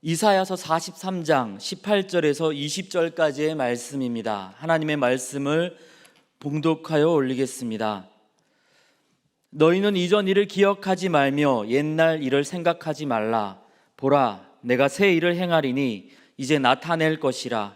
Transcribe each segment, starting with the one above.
이사야서 43장 18절에서 20절까지의 말씀입니다. 하나님의 말씀을 봉독하여 올리겠습니다. 너희는 이전 일을 기억하지 말며 옛날 일을 생각하지 말라. 보라, 내가 새 일을 행하리니 이제 나타낼 것이라.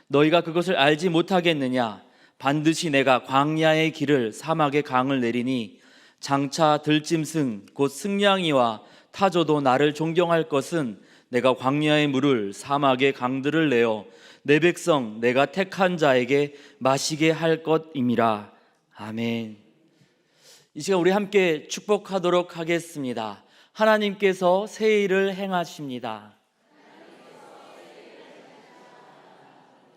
너희가 그것을 알지 못하겠느냐? 반드시 내가 광야의 길을 사막의 강을 내리니 장차 들짐승 곧 승냥이와 타조도 나를 존경할 것은 내가 광야의 물을 사막의 강들을 내어 내 백성 내가 택한 자에게 마시게 할 것임이라. 아멘. 이 시간 우리 함께 축복하도록 하겠습니다. 하나님께서 새 일을 행하십니다.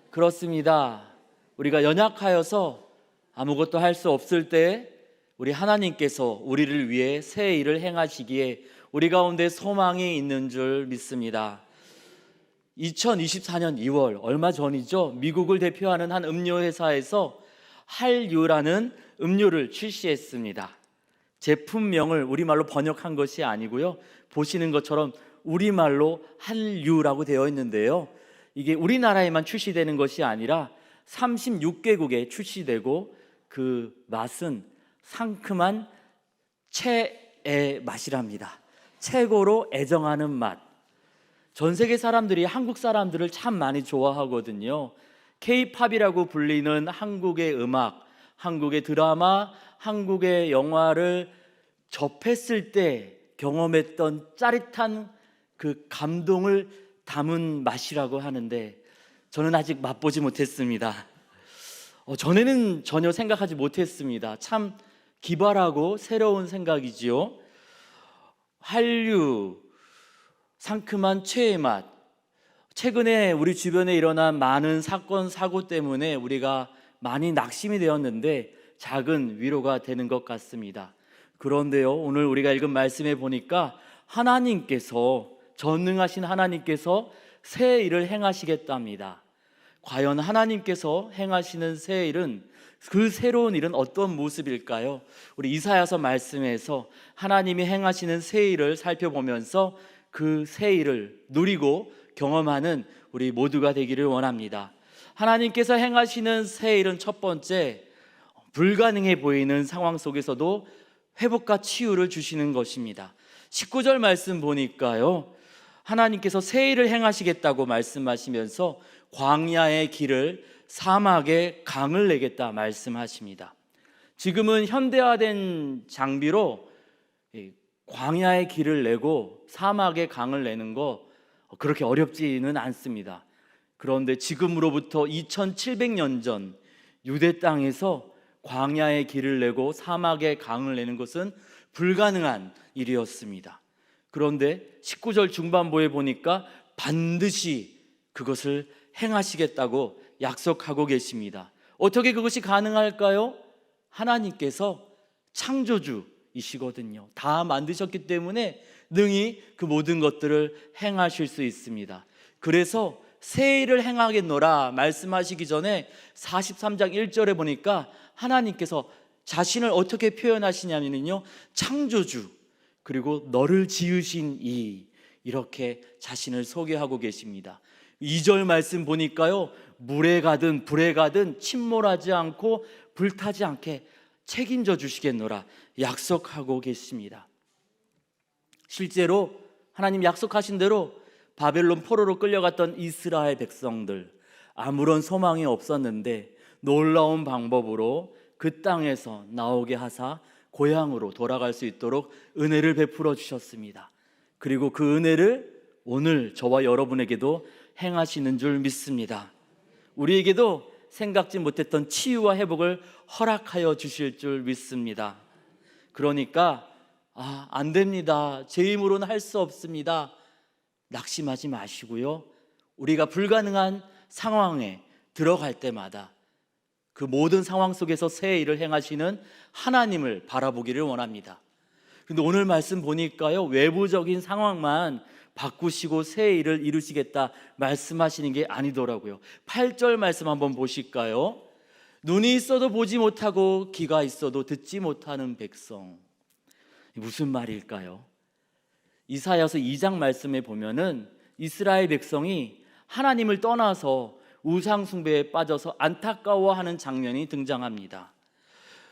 그렇습니다. 우리가 연약하여서 아무것도 할 수 없을 때 우리 하나님께서 우리를 위해 새 일을 행하시기에 우리 가운데 소망이 있는 줄 믿습니다. 2024년 2월 얼마 전이죠. 미국을 대표하는 한 음료회사에서 한류라는 음료를 출시했습니다. 제품명을 우리말로 번역한 것이 아니고요, 보시는 것처럼 우리말로 한류라고 되어 있는데요, 이게 우리나라에만 출시되는 것이 아니라 36개국에 출시되고 그 맛은 상큼한 채의 맛이랍니다. 최고로 애정하는 맛. 전 세계 사람들이 한국 사람들을 참 많이 좋아하거든요. K-팝이라고 불리는 한국의 음악, 한국의 드라마, 한국의 영화를 접했을 때 경험했던 짜릿한 그 감동을 담은 맛이라고 하는데 저는 아직 맛보지 못했습니다. 전에는 전혀 생각하지 못했습니다. 참 기발하고 새로운 생각이지요. 한류, 상큼한 최애 맛. 최근에 우리 주변에 일어난 많은 사건, 사고 때문에 우리가 많이 낙심이 되었는데 작은 위로가 되는 것 같습니다. 그런데요, 오늘 우리가 읽은 말씀에 보니까 하나님께서, 전능하신 하나님께서 새 일을 행하시겠답니다. 과연 하나님께서 행하시는 새 일은, 그 새로운 일은 어떤 모습일까요? 우리 이사야서 말씀에서 하나님이 행하시는 새 일을 살펴보면서 그 새 일을 누리고 경험하는 우리 모두가 되기를 원합니다. 하나님께서 행하시는 새 일은 첫 번째, 불가능해 보이는 상황 속에서도 회복과 치유를 주시는 것입니다. 19절 말씀 보니까요, 하나님께서 새 일을 행하시겠다고 말씀하시면서 광야의 길을 사막의 강을 내겠다 말씀하십니다. 지금은 현대화된 장비로 광야의 길을 내고 사막의 강을 내는 거 그렇게 어렵지는 않습니다. 그런데 지금으로부터 2700년 전 유대 땅에서 광야의 길을 내고 사막의 강을 내는 것은 불가능한 일이었습니다. 그런데 19절 중반부에 보니까 반드시 그것을 행하시겠다고 약속하고 계십니다. 어떻게 그것이 가능할까요? 하나님께서 창조주이시거든요. 다 만드셨기 때문에 능히 그 모든 것들을 행하실 수 있습니다. 그래서 새 일을 행하겠노라 말씀하시기 전에 43장 1절에 보니까 하나님께서 자신을 어떻게 표현하시냐면요, 창조주, 그리고 너를 지으신 이, 이렇게 자신을 소개하고 계십니다. 2절 말씀 보니까요, 물에 가든 불에 가든 침몰하지 않고 불타지 않게 책임져 주시겠노라 약속하고 계십니다. 실제로 하나님 약속하신 대로 바벨론 포로로 끌려갔던 이스라엘 백성들, 아무런 소망이 없었는데 놀라운 방법으로 그 땅에서 나오게 하사 고향으로 돌아갈 수 있도록 은혜를 베풀어 주셨습니다. 그리고 그 은혜를 오늘 저와 여러분에게도 행하시는 줄 믿습니다. 우리에게도 생각지 못했던 치유와 회복을 허락하여 주실 줄 믿습니다. 그러니까 안 됩니다, 제 힘으로는 할 수 없습니다, 낙심하지 마시고요, 우리가 불가능한 상황에 들어갈 때마다 그 모든 상황 속에서 새 일을 행하시는 하나님을 바라보기를 원합니다. 그런데 오늘 말씀 보니까요, 외부적인 상황만 바꾸시고 새 일을 이루시겠다 말씀하시는 게 아니더라고요. 8절 말씀 한번 보실까요? 눈이 있어도 보지 못하고 귀가 있어도 듣지 못하는 백성. 무슨 말일까요? 이사야서 2장 말씀에 보면은 이스라엘 백성이 하나님을 떠나서 우상 숭배에 빠져서 안타까워하는 장면이 등장합니다.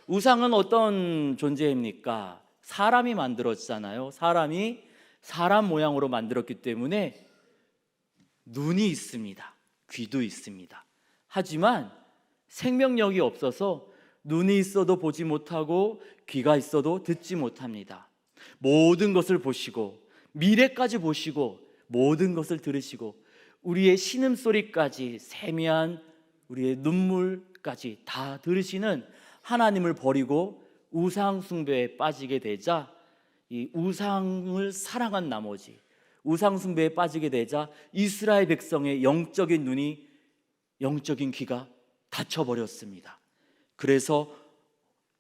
우상은 어떤 존재입니까? 사람이 만들었잖아요. 사람이 사람 모양으로 만들었기 때문에 눈이 있습니다. 귀도 있습니다. 하지만 생명력이 없어서 눈이 있어도 보지 못하고 귀가 있어도 듣지 못합니다. 모든 것을 보시고 미래까지 보시고 모든 것을 들으시고 우리의 신음소리까지 세미한 우리의 눈물까지 다 들으시는 하나님을 버리고 우상 숭배에 빠지게 되자 이 우상을 사랑한 나머지 우상 숭배에 빠지게 되자 이스라엘 백성의 영적인 눈이 영적인 귀가 닫혀버렸습니다. 그래서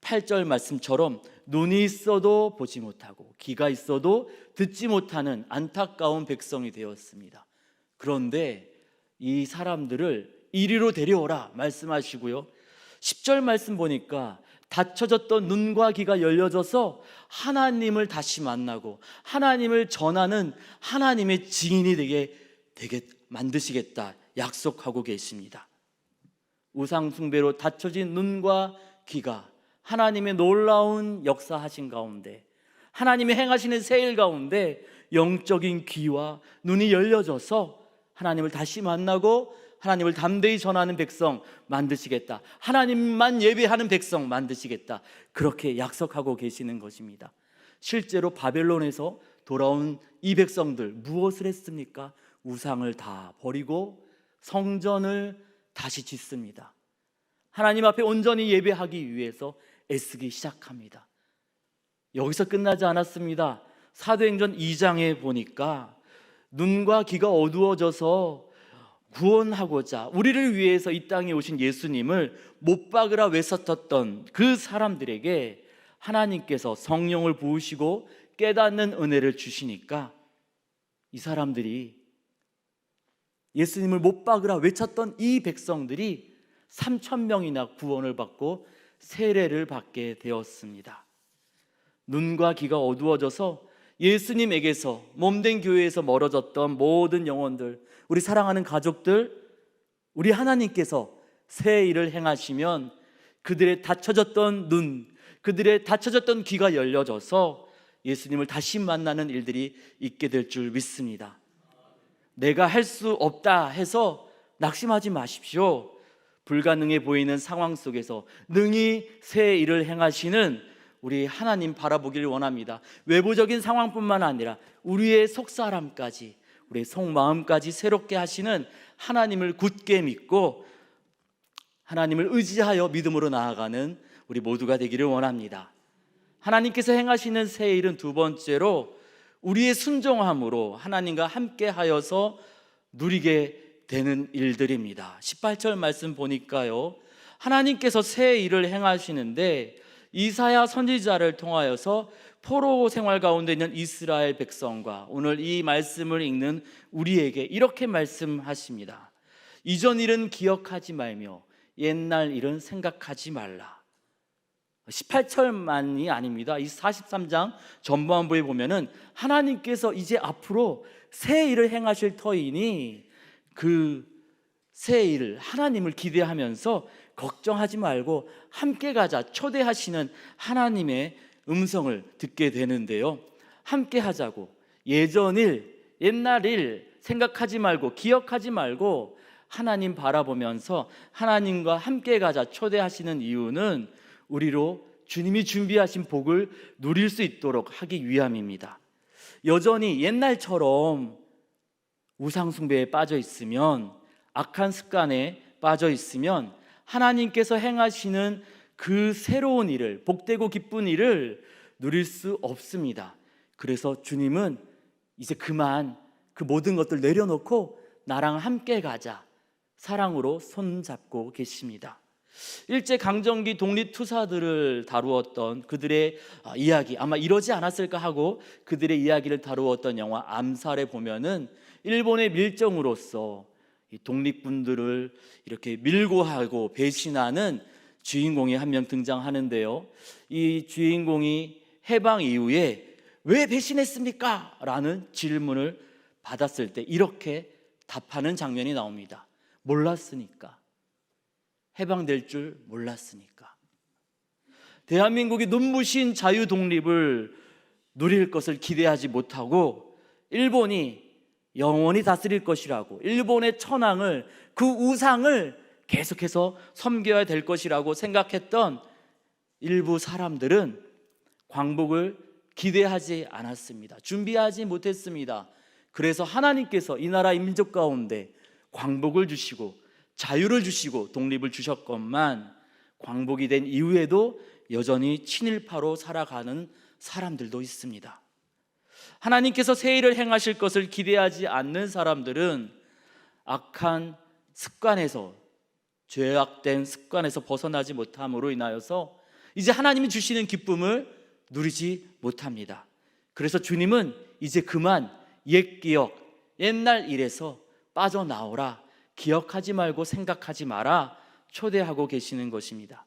8절 말씀처럼 눈이 있어도 보지 못하고 귀가 있어도 듣지 못하는 안타까운 백성이 되었습니다. 그런데 이 사람들을 이리로 데려오라 말씀하시고요, 10절 말씀 보니까 닫혀졌던 눈과 귀가 열려져서 하나님을 다시 만나고 하나님을 전하는 하나님의 증인이 되게 만드시겠다 약속하고 계십니다. 우상 숭배로 닫혀진 눈과 귀가 하나님의 놀라운 역사하신 가운데, 하나님의 행하시는 새 일 가운데 영적인 귀와 눈이 열려져서 하나님을 다시 만나고 하나님을 담대히 전하는 백성 만드시겠다, 하나님만 예배하는 백성 만드시겠다, 그렇게 약속하고 계시는 것입니다. 실제로 바벨론에서 돌아온 이 백성들 무엇을 했습니까? 우상을 다 버리고 성전을 다시 짓습니다. 하나님 앞에 온전히 예배하기 위해서 애쓰기 시작합니다. 여기서 끝나지 않았습니다. 사도행전 2장에 보니까 눈과 귀가 어두워져서 구원하고자 우리를 위해서 이 땅에 오신 예수님을 못 박으라 외쳤던 그 사람들에게 하나님께서 성령을 부으시고 깨닫는 은혜를 주시니까 이 사람들이 예수님을 못 박으라 외쳤던 이 백성들이 3,000명이나 구원을 받고 세례를 받게 되었습니다. 눈과 귀가 어두워져서 예수님에게서 몸된 교회에서 멀어졌던 모든 영혼들, 우리 사랑하는 가족들, 우리 하나님께서 새 일을 행하시면 그들의 닫혀졌던 눈, 그들의 닫혀졌던 귀가 열려져서 예수님을 다시 만나는 일들이 있게 될 줄 믿습니다. 내가 할 수 없다 해서 낙심하지 마십시오. 불가능해 보이는 상황 속에서 능히 새 일을 행하시는 우리 하나님 바라보길 원합니다. 외부적인 상황뿐만 아니라 우리의 속사람까지, 우리의 속마음까지 새롭게 하시는 하나님을 굳게 믿고 하나님을 의지하여 믿음으로 나아가는 우리 모두가 되기를 원합니다. 하나님께서 행하시는 새 일은 두 번째로 우리의 순종함으로 하나님과 함께 하여서 누리게 되는 일들입니다. 18절 말씀 보니까요, 하나님께서 새 일을 행하시는데 이사야 선지자를 통하여서 포로 생활 가운데 있는 이스라엘 백성과 오늘 이 말씀을 읽는 우리에게 이렇게 말씀하십니다. 이전 일은 기억하지 말며 옛날 일은 생각하지 말라. 18절만이 아닙니다. 이 43장 전반부에 보면은 하나님께서 이제 앞으로 새 일을 행하실 터이니 그 새 일을 하나님을 기대하면서 걱정하지 말고 함께 가자 초대하시는 하나님의 음성을 듣게 되는데요, 함께 하자고 예전 일, 옛날 일 생각하지 말고 기억하지 말고 하나님 바라보면서 하나님과 함께 가자 초대하시는 이유는 우리로 주님이 준비하신 복을 누릴 수 있도록 하기 위함입니다. 여전히 옛날처럼 우상 숭배에 빠져 있으면, 악한 습관에 빠져 있으면 하나님께서 행하시는 그 새로운 일을, 복되고 기쁜 일을 누릴 수 없습니다. 그래서 주님은 이제 그만 그 모든 것들 내려놓고 나랑 함께 가자, 사랑으로 손잡고 계십니다. 일제강점기 독립투사들을 다루었던 그들의 이야기, 아마 이러지 않았을까 하고 그들의 이야기를 다루었던 영화 암살에 보면은 일본의 밀정으로서 이 독립군들을 이렇게 밀고 하고 배신하는 주인공이 한 명 등장하는데요, 이 주인공이 해방 이후에 왜 배신했습니까? 라는 질문을 받았을 때 이렇게 답하는 장면이 나옵니다. 몰랐으니까. 해방될 줄 몰랐으니까. 대한민국이 눈부신 자유 독립을 누릴 것을 기대하지 못하고 일본이 영원히 다스릴 것이라고, 일본의 천황을, 그 우상을 계속해서 섬겨야 될 것이라고 생각했던 일부 사람들은 광복을 기대하지 않았습니다. 준비하지 못했습니다. 그래서 하나님께서 이 나라 민족 가운데 광복을 주시고 자유를 주시고 독립을 주셨건만, 광복이 된 이후에도 여전히 친일파로 살아가는 사람들도 있습니다. 하나님께서 새 일을 행하실 것을 기대하지 않는 사람들은 악한 습관에서, 죄악된 습관에서 벗어나지 못함으로 인하여서 이제 하나님이 주시는 기쁨을 누리지 못합니다. 그래서 주님은 이제 그만 옛 기억, 옛날 일에서 빠져나오라, 기억하지 말고 생각하지 마라 초대하고 계시는 것입니다.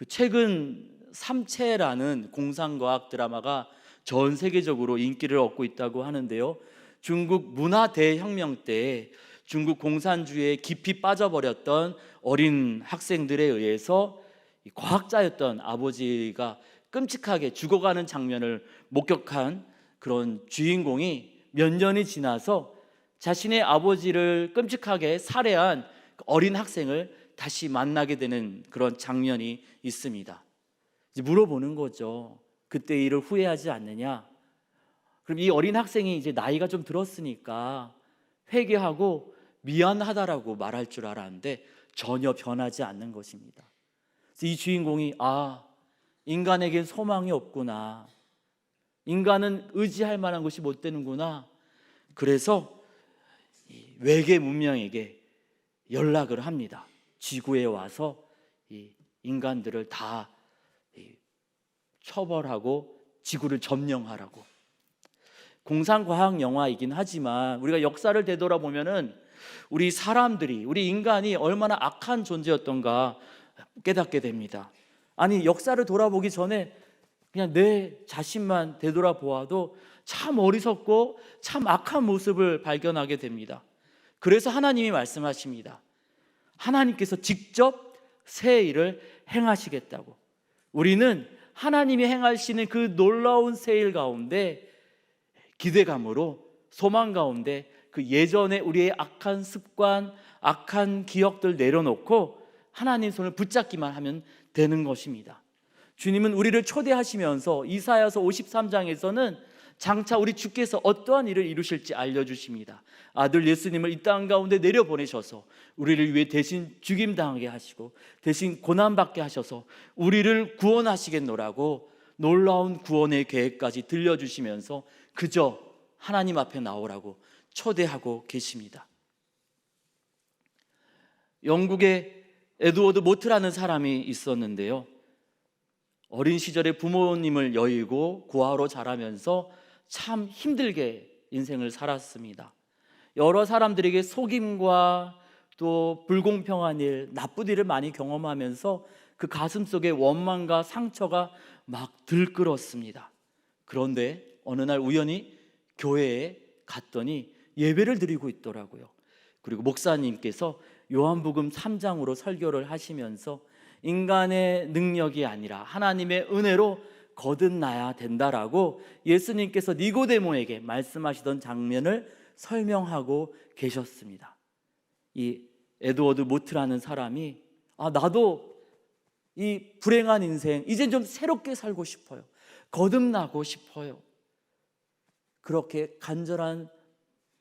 최근 삼체라는 공상과학 드라마가 전 세계적으로 인기를 얻고 있다고 하는데요, 중국 문화 대혁명 때 중국 공산주의에 깊이 빠져버렸던 어린 학생들에 의해서 과학자였던 아버지가 끔찍하게 죽어가는 장면을 목격한 그런 주인공이 몇 년이 지나서 자신의 아버지를 끔찍하게 살해한 어린 학생을 다시 만나게 되는 그런 장면이 있습니다. 이제 물어보는 거죠. 그때 일을 후회하지 않느냐? 그럼 이 어린 학생이 이제 나이가 좀 들었으니까 회개하고 미안하다라고 말할 줄 알았는데 전혀 변하지 않는 것입니다. 그래서 이 주인공이 인간에겐 소망이 없구나, 인간은 의지할 만한 것이 못 되는구나. 그래서 외계 문명에게 연락을 합니다. 지구에 와서 이 인간들을 다 처벌하고 지구를 점령하라고. 공상과학 영화이긴 하지만 우리가 역사를 되돌아보면은 우리 사람들이, 우리 인간이 얼마나 악한 존재였던가 깨닫게 됩니다. 아니, 역사를 돌아보기 전에 그냥 내 자신만 되돌아보아도 참 어리석고 참 악한 모습을 발견하게 됩니다. 그래서 하나님이 말씀하십니다. 하나님께서 직접 새 일을 행하시겠다고. 우리는 하나님이 행하시는 그 놀라운 새 일 가운데 기대감으로, 소망 가운데 그 예전에 우리의 악한 습관, 악한 기억들 내려놓고 하나님 손을 붙잡기만 하면 되는 것입니다. 주님은 우리를 초대하시면서 이사야서 53장에서는 장차 우리 주께서 어떠한 일을 이루실지 알려주십니다. 아들 예수님을 이 땅 가운데 내려보내셔서 우리를 위해 대신 죽임당하게 하시고 대신 고난받게 하셔서 우리를 구원하시겠노라고 놀라운 구원의 계획까지 들려주시면서 그저 하나님 앞에 나오라고 초대하고 계십니다. 영국에 에드워드 모트라는 사람이 있었는데요, 어린 시절에 부모님을 여의고 고아로 자라면서 참 힘들게 인생을 살았습니다. 여러 사람들에게 속임과 또 불공평한 일, 나쁜 일을 많이 경험하면서 그 가슴 속에 원망과 상처가 막 들끓었습니다. 그런데 어느 날 우연히 교회에 갔더니 예배를 드리고 있더라고요. 그리고 목사님께서 요한복음 3장으로 설교를 하시면서 인간의 능력이 아니라 하나님의 은혜로 거듭나야 된다라고 예수님께서 니고데모에게 말씀하시던 장면을 설명하고 계셨습니다. 이 에드워드 모트라는 사람이 나도 이 불행한 인생 이젠 좀 새롭게 살고 싶어요, 거듭나고 싶어요, 그렇게 간절한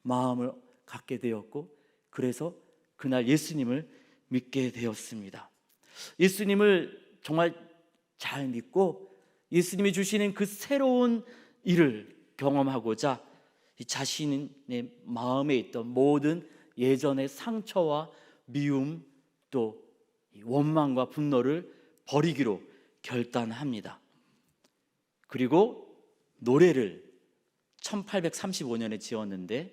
마음을 갖게 되었고, 그래서 그날 예수님을 믿게 되었습니다. 예수님을 정말 잘 믿고 예수님이 주시는 그 새로운 일을 경험하고자 자신의 마음에 있던 모든 예전의 상처와 미움, 또 원망과 분노를 버리기로 결단합니다. 그리고 노래를 1835년에 지었는데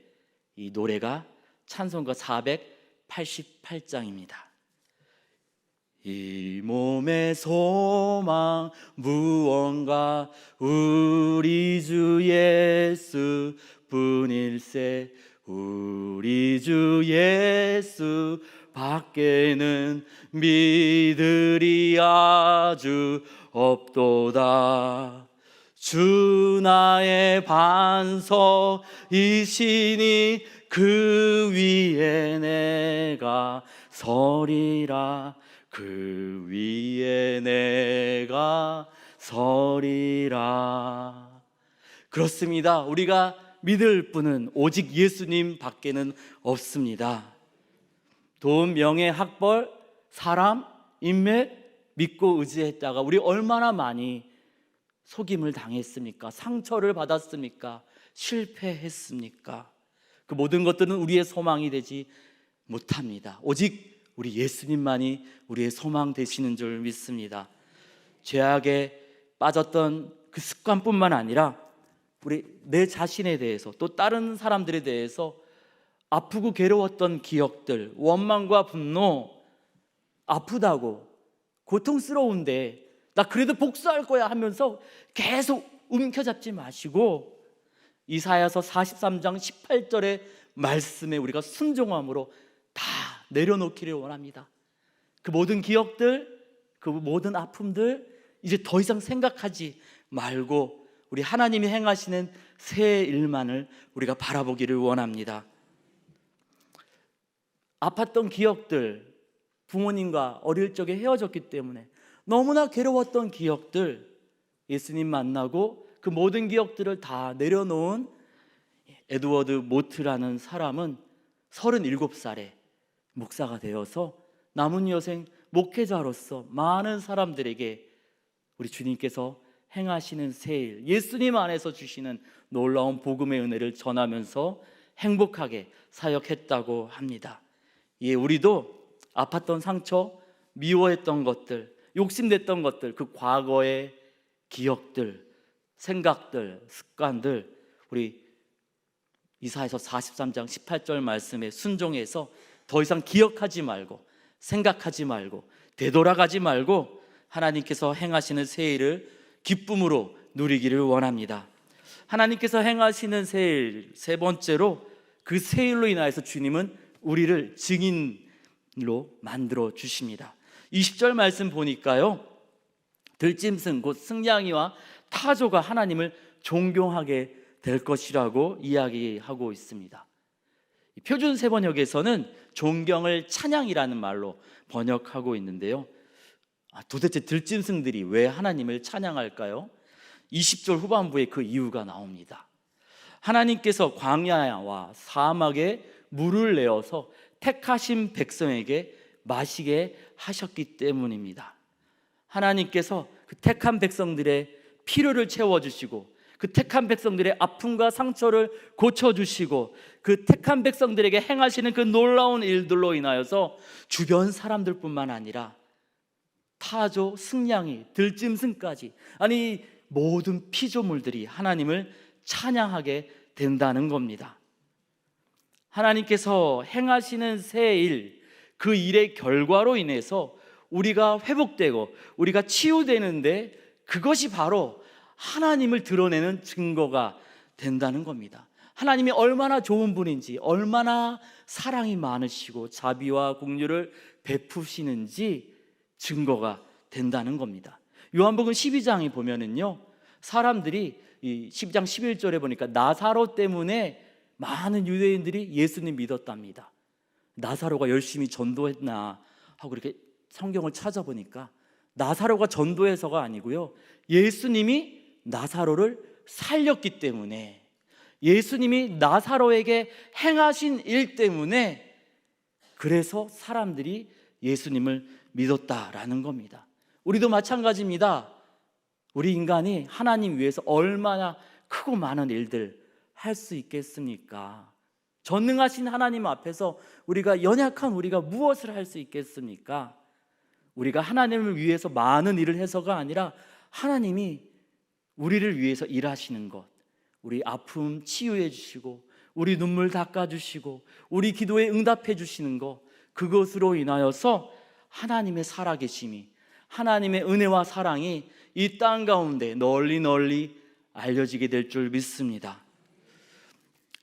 이 노래가 찬송가 488장입니다. 이 몸의 소망 무언가 우리 주 예수 뿐일세. 우리 주 예수 밖에는 믿으리 아주 없도다. 주 나의 반석이시니 그 위에 내가 서리라. 그 위에 내가 서리라. 그렇습니다. 우리가 믿을 분은 오직 예수님 밖에는 없습니다. 돈, 명예, 학벌, 사람, 인맥 믿고 의지했다가 우리 얼마나 많이 속임을 당했습니까? 상처를 받았습니까? 실패했습니까? 그 모든 것들은 우리의 소망이 되지 못합니다. 오직 우리 예수님만이 우리의 소망 되시는 줄 믿습니다. 죄악에 빠졌던 그 습관뿐만 아니라 우리 내 자신에 대해서 또 다른 사람들에 대해서 아프고 괴로웠던 기억들, 원망과 분노, 아프다고 고통스러운데 나 그래도 복수할 거야 하면서 계속 움켜잡지 마시고 이사야서 43장 18절의 말씀에 우리가 순종함으로 다 내려놓기를 원합니다. 그 모든 기억들, 그 모든 아픔들 이제 더 이상 생각하지 말고 우리 하나님이 행하시는 새 일만을 우리가 바라보기를 원합니다. 아팠던 기억들, 부모님과 어릴 적에 헤어졌기 때문에 너무나 괴로웠던 기억들, 예수님 만나고 그 모든 기억들을 다 내려놓은 에드워드 모트라는 사람은 37살에 목사가 되어서 남은 여생 목회자로서 많은 사람들에게 우리 주님께서 행하시는 새 일, 예수님 안에서 주시는 놀라운 복음의 은혜를 전하면서 행복하게 사역했다고 합니다. 예, 우리도 아팠던 상처, 미워했던 것들, 욕심냈던 것들, 그 과거의 기억들, 생각들, 습관들 우리 이사야서 43장 18절 말씀에 순종해서 더 이상 기억하지 말고 생각하지 말고 되돌아가지 말고 하나님께서 행하시는 새 일을 기쁨으로 누리기를 원합니다. 하나님께서 행하시는 새 일, 세 번째로 그 새 일로 인하여서 주님은 우리를 증인로 만들어 주십니다. 20절 말씀 보니까요, 들짐승 곧 승냥이와 타조가 하나님을 존경하게 될 것이라고 이야기하고 있습니다. 표준 세번역에서는 존경을 찬양이라는 말로 번역하고 있는데요, 도대체 들짐승들이 왜 하나님을 찬양할까요? 20절 후반부에 그 이유가 나옵니다. 하나님께서 광야와 사막에 물을 내어서 택하신 백성에게 마시게 하셨기 때문입니다. 하나님께서 그 택한 백성들의 필요를 채워주시고 그 택한 백성들의 아픔과 상처를 고쳐주시고 그 택한 백성들에게 행하시는 그 놀라운 일들로 인하여서 주변 사람들뿐만 아니라 타조, 승냥이, 들짐승까지, 아니 모든 피조물들이 하나님을 찬양하게 된다는 겁니다. 하나님께서 행하시는 새 일, 그 일의 결과로 인해서 우리가 회복되고 우리가 치유되는데 그것이 바로 하나님을 드러내는 증거가 된다는 겁니다. 하나님이 얼마나 좋은 분인지, 얼마나 사랑이 많으시고 자비와 긍휼을 베푸시는지 증거가 된다는 겁니다. 요한복음 12장에 보면은요, 사람들이 이 12장 11절에 보니까 나사로 때문에 많은 유대인들이 예수님 믿었답니다. 나사로가 열심히 전도했나 하고 이렇게 성경을 찾아보니까 나사로가 전도해서가 아니고요, 예수님이 나사로를 살렸기 때문에, 예수님이 나사로에게 행하신 일 때문에 그래서 사람들이 예수님을 믿었다라는 겁니다. 우리도 마찬가지입니다. 우리 인간이 하나님 위해서 얼마나 크고 많은 일들 할 수 있겠습니까? 전능하신 하나님 앞에서 우리가 연약한 우리가 무엇을 할 수 있겠습니까? 우리가 하나님을 위해서 많은 일을 해서가 아니라 하나님이 우리를 위해서 일하시는 것, 우리 아픔 치유해 주시고 우리 눈물 닦아 주시고 우리 기도에 응답해 주시는 것, 그것으로 인하여서 하나님의 살아계심이, 하나님의 은혜와 사랑이 이 땅 가운데 널리 널리 알려지게 될 줄 믿습니다.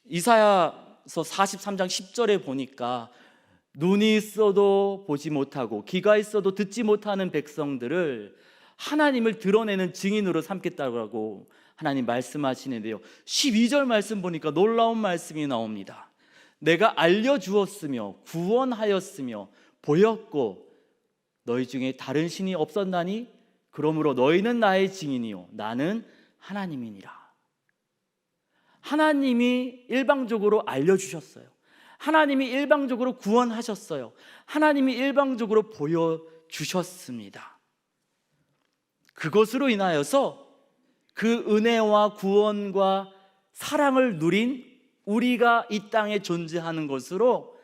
이사야서 43장 10절에 보니까 눈이 있어도 보지 못하고 귀가 있어도 듣지 못하는 백성들을 하나님을 드러내는 증인으로 삼겠다고 하나님 말씀하시는데요, 12절 말씀 보니까 놀라운 말씀이 나옵니다. 내가 알려주었으며 구원하였으며 보였고 너희 중에 다른 신이 없었나니 그러므로 너희는 나의 증인이요 나는 하나님이니라. 하나님이 일방적으로 알려주셨어요. 하나님이 일방적으로 구원하셨어요. 하나님이 일방적으로 보여주셨습니다. 그것으로 인하여서 그 은혜와 구원과 사랑을 누린 우리가 이 땅에 존재하는 것으로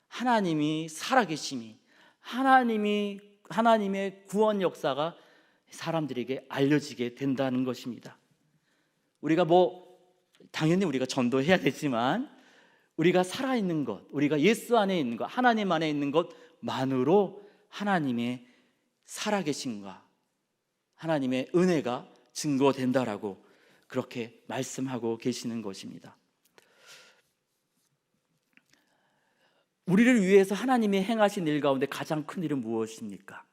하나님이 살아계심이, 하나님의 구원 역사가 사람들에게 알려지게 된다는 것입니다. 우리가 당연히 우리가 전도해야 되지만 우리가 살아있는 것, 우리가 예수 안에 있는 것, 하나님 안에 있는 것만으로 하나님의 살아계심과 하나님의 은혜가 증거된다라고 그렇게 말씀하고 계시는 것입니다. 우리를 위해서 하나님이 행하신 일 가운데 가장 큰 일은 무엇입니까?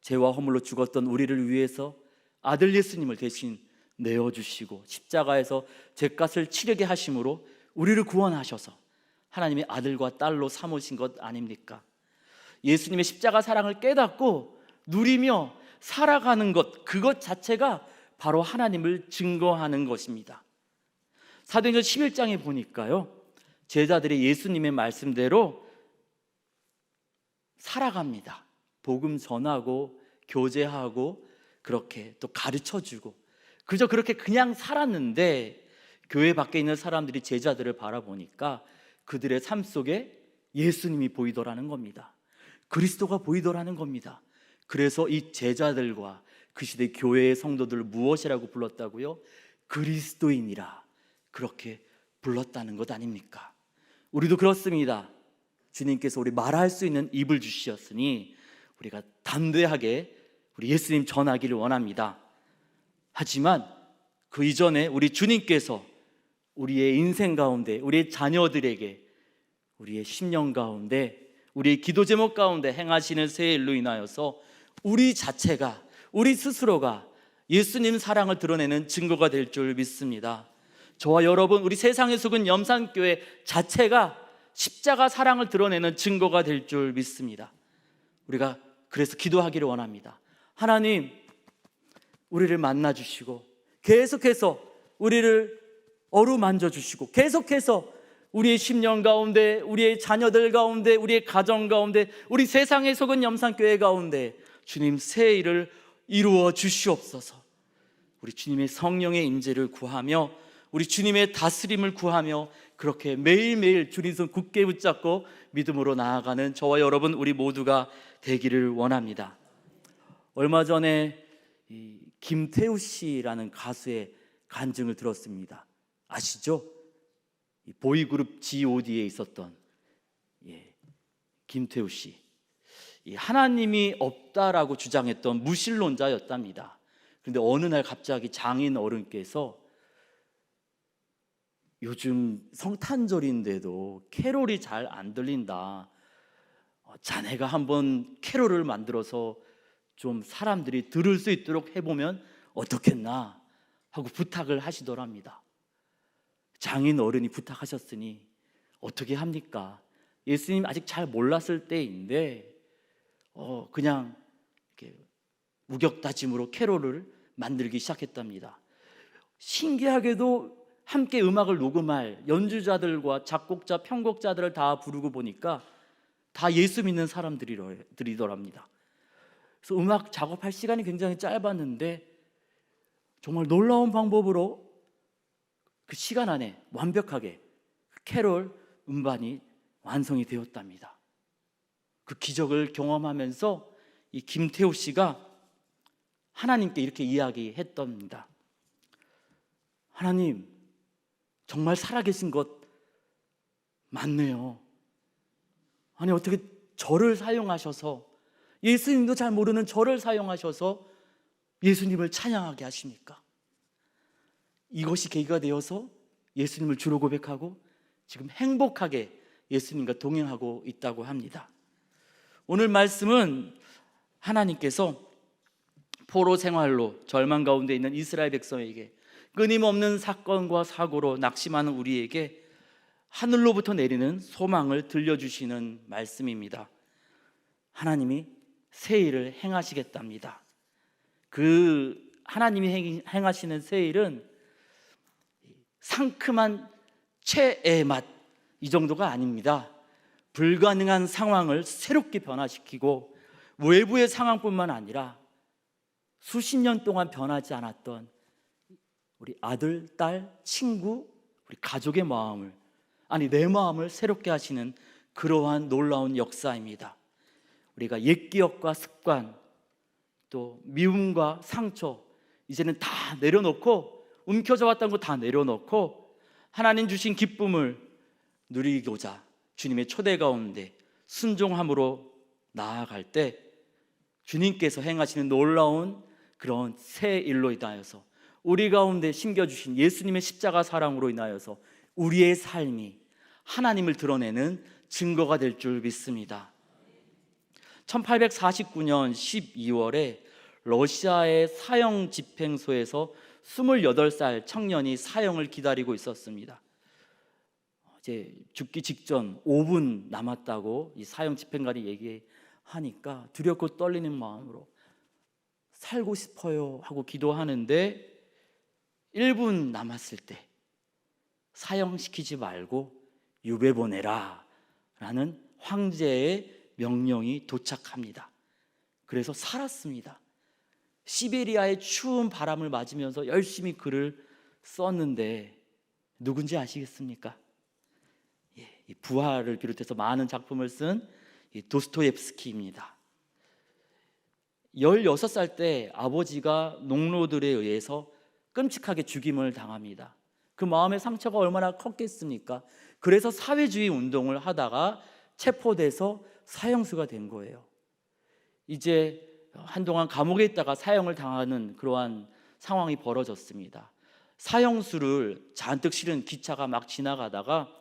죄와 허물로 죽었던 우리를 위해서 아들 예수님을 대신 내어주시고 십자가에서 죄값을 치르게 하심으로 우리를 구원하셔서 하나님의 아들과 딸로 삼으신 것 아닙니까? 예수님의 십자가 사랑을 깨닫고 누리며 살아가는 것, 그것 자체가 바로 하나님을 증거하는 것입니다. 사도행전 11장에 보니까요, 제자들이 예수님의 말씀대로 살아갑니다. 복음 전하고 교제하고 그렇게 또 가르쳐주고, 그저 그렇게 그냥 살았는데 교회 밖에 있는 사람들이 제자들을 바라보니까 그들의 삶 속에 예수님이 보이더라는 겁니다. 그리스도가 보이더라는 겁니다. 그래서 이 제자들과 그 시대 교회의 성도들을 무엇이라고 불렀다고요? 그리스도인이라 그렇게 불렀다는 것 아닙니까? 우리도 그렇습니다. 주님께서 우리 말할 수 있는 입을 주셨으니 우리가 담대하게 우리 예수님 전하기를 원합니다. 하지만 그 이전에 우리 주님께서 우리의 인생 가운데, 우리의 자녀들에게, 우리의 심령 가운데, 우리의 기도 제목 가운데 행하시는 새 일로 인하여서 우리 자체가, 우리 스스로가 예수님 사랑을 드러내는 증거가 될 줄 믿습니다. 저와 여러분, 우리 세상에 속은 염산교회 자체가 십자가 사랑을 드러내는 증거가 될 줄 믿습니다. 우리가 그래서 기도하기를 원합니다. 하나님, 우리를 만나주시고 계속해서 우리를 어루만져 주시고 계속해서 우리의 심령 가운데, 우리의 자녀들 가운데, 우리의 가정 가운데, 우리 세상에 속은 염산교회 가운데 주님 새 일을 이루어 주시옵소서. 우리 주님의 성령의 임재를 구하며 우리 주님의 다스림을 구하며 그렇게 매일매일 주님 손 굳게 붙잡고 믿음으로 나아가는 저와 여러분 우리 모두가 되기를 원합니다. 얼마 전에 김태우 씨라는 가수의 간증을 들었습니다. 아시죠? 보이그룹 G.O.D에 있었던 김태우 씨, 하나님이 없다라고 주장했던 무신론자였답니다. 그런데 어느 날 갑자기 장인 어른께서 요즘 성탄절인데도 캐롤이 잘 안 들린다, 자네가 한번 캐롤을 만들어서 좀 사람들이 들을 수 있도록 해보면 어떻겠나 하고 부탁을 하시더랍니다. 장인 어른이 부탁하셨으니 어떻게 합니까? 예수님 아직 잘 몰랐을 때인데 그냥 이렇게 우격다짐으로 캐롤을 만들기 시작했답니다. 신기하게도 함께 음악을 녹음할 연주자들과 작곡자, 편곡자들을 다 부르고 보니까 다 예수 믿는 사람들이더랍니다. 그래서 음악 작업할 시간이 굉장히 짧았는데 정말 놀라운 방법으로 그 시간 안에 완벽하게 캐롤 음반이 완성이 되었답니다. 그 기적을 경험하면서 이 김태우 씨가 하나님께 이렇게 이야기했답니다. 하나님, 정말 살아계신 것 맞네요. 아니, 어떻게 저를 사용하셔서, 예수님도 잘 모르는 저를 사용하셔서 예수님을 찬양하게 하십니까? 이것이 계기가 되어서 예수님을 주로 고백하고 지금 행복하게 예수님과 동행하고 있다고 합니다. 오늘 말씀은 하나님께서 포로 생활로 절망 가운데 있는 이스라엘 백성에게 끊임없는 사건과 사고로 낙심하는 우리에게 하늘로부터 내리는 소망을 들려주시는 말씀입니다. 하나님이 새 일을 행하시겠답니다. 그 하나님이 행하시는 새 일은 상큼한 최애 맛, 이 정도가 아닙니다. 불가능한 상황을 새롭게 변화시키고 외부의 상황뿐만 아니라 수십 년 동안 변하지 않았던 우리 아들, 딸, 친구, 우리 가족의 마음을, 아니 내 마음을 새롭게 하시는 그러한 놀라운 역사입니다. 우리가 옛 기억과 습관, 또 미움과 상처, 이제는 다 내려놓고, 움켜져 왔던 거 다 내려놓고 하나님 주신 기쁨을 누리고자 주님의 초대 가운데 순종함으로 나아갈 때 주님께서 행하시는 놀라운 그런 새 일로 인하여서 우리 가운데 심겨주신 예수님의 십자가 사랑으로 인하여서 우리의 삶이 하나님을 드러내는 증거가 될 줄 믿습니다. 1849년 12월에 러시아의 사형 집행소에서 28살 청년이 사형을 기다리고 있었습니다. 이제 죽기 직전 5분 남았다고 이 사형 집행관이 얘기하니까 두렵고 떨리는 마음으로 살고 싶어요 하고 기도하는데 1분 남았을 때 사형시키지 말고 유배 보내라 라는 황제의 명령이 도착합니다. 그래서 살았습니다. 시베리아의 추운 바람을 맞으면서 열심히 글을 썼는데 누군지 아시겠습니까? 이 부활을 비롯해서 많은 작품을 쓴 도스토옙스키입니다. 16살 때 아버지가 농노들에 의해서 끔찍하게 죽임을 당합니다. 그 마음의 상처가 얼마나 컸겠습니까? 그래서 사회주의 운동을 하다가 체포돼서 사형수가 된 거예요. 이제 한동안 감옥에 있다가 사형을 당하는 그러한 상황이 벌어졌습니다. 사형수를 잔뜩 실은 기차가 막 지나가다가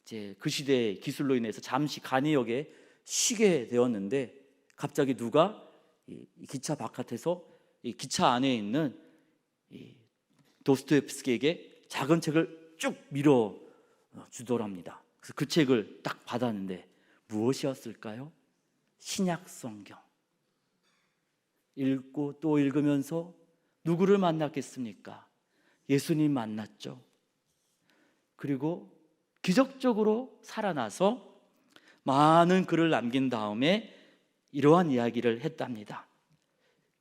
이제 그 시대의 기술로 인해서 잠시 간이역에 쉬게 되었는데 갑자기 누가 이 기차 바깥에서 이 기차 안에 있는 이 도스토옙스키에게 작은 책을 쭉 밀어 주더랍니다. 그래서 그 책을 딱 받았는데 무엇이었을까요? 신약 성경. 읽고 또 읽으면서 누구를 만났겠습니까? 예수님 만났죠. 그리고 기적적으로 살아나서 많은 글을 남긴 다음에 이러한 이야기를 했답니다.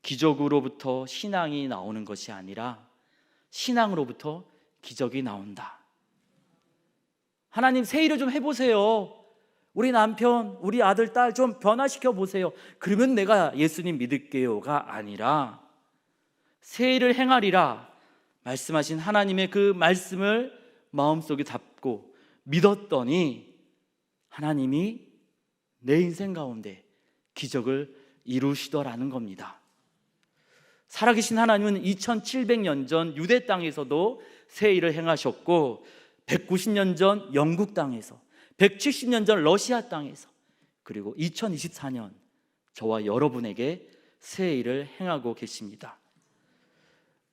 기적으로부터 신앙이 나오는 것이 아니라 신앙으로부터 기적이 나온다. 하나님 새 일을 좀 해보세요. 우리 남편, 우리 아들, 딸 좀 변화시켜 보세요. 그러면 내가 예수님 믿을게요가 아니라 새 일을 행하리라 말씀하신 하나님의 그 말씀을 마음속에 담고 믿었더니 하나님이 내 인생 가운데 기적을 이루시더라는 겁니다. 살아계신 하나님은 2700년 전 유대 땅에서도 새 일을 행하셨고 190년 전 영국 땅에서, 170년 전 러시아 땅에서, 그리고 2024년 저와 여러분에게 새 일을 행하고 계십니다.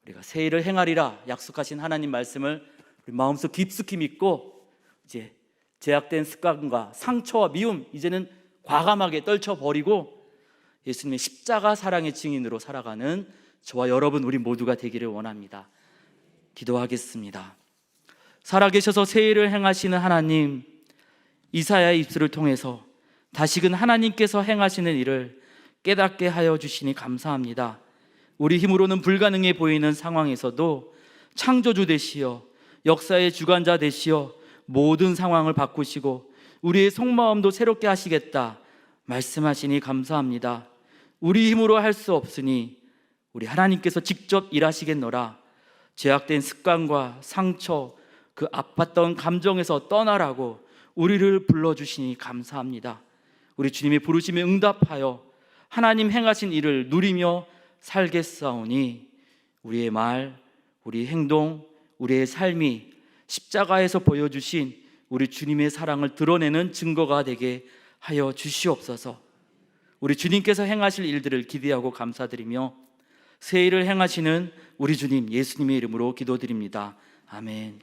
우리가 새 일을 행하리라 약속하신 하나님 말씀을 우리 마음속 깊숙이 믿고 이제 제약된 습관과 상처와 미움 이제는 과감하게 떨쳐버리고 예수님의 십자가 사랑의 증인으로 살아가는 저와 여러분 우리 모두가 되기를 원합니다. 기도하겠습니다. 살아계셔서 새 일을 행하시는 하나님, 이사야의 입술을 통해서 다시금 하나님께서 행하시는 일을 깨닫게 하여 주시니 감사합니다. 우리 힘으로는 불가능해 보이는 상황에서도 창조주 되시어 역사의 주관자 되시어 모든 상황을 바꾸시고 우리의 속마음도 새롭게 하시겠다 말씀하시니 감사합니다. 우리 힘으로 할 수 없으니 우리 하나님께서 직접 일하시겠노라. 죄악된 습관과 상처, 그 아팠던 감정에서 떠나라고 우리를 불러주시니 감사합니다. 우리 주님의 부르심에 응답하여 하나님 행하신 일을 누리며 살겠사오니 우리의 말, 우리의 행동, 우리의 삶이 십자가에서 보여주신 우리 주님의 사랑을 드러내는 증거가 되게 하여 주시옵소서. 우리 주님께서 행하실 일들을 기대하고 감사드리며 새 일을 행하시는 우리 주님 예수님의 이름으로 기도드립니다. 아멘.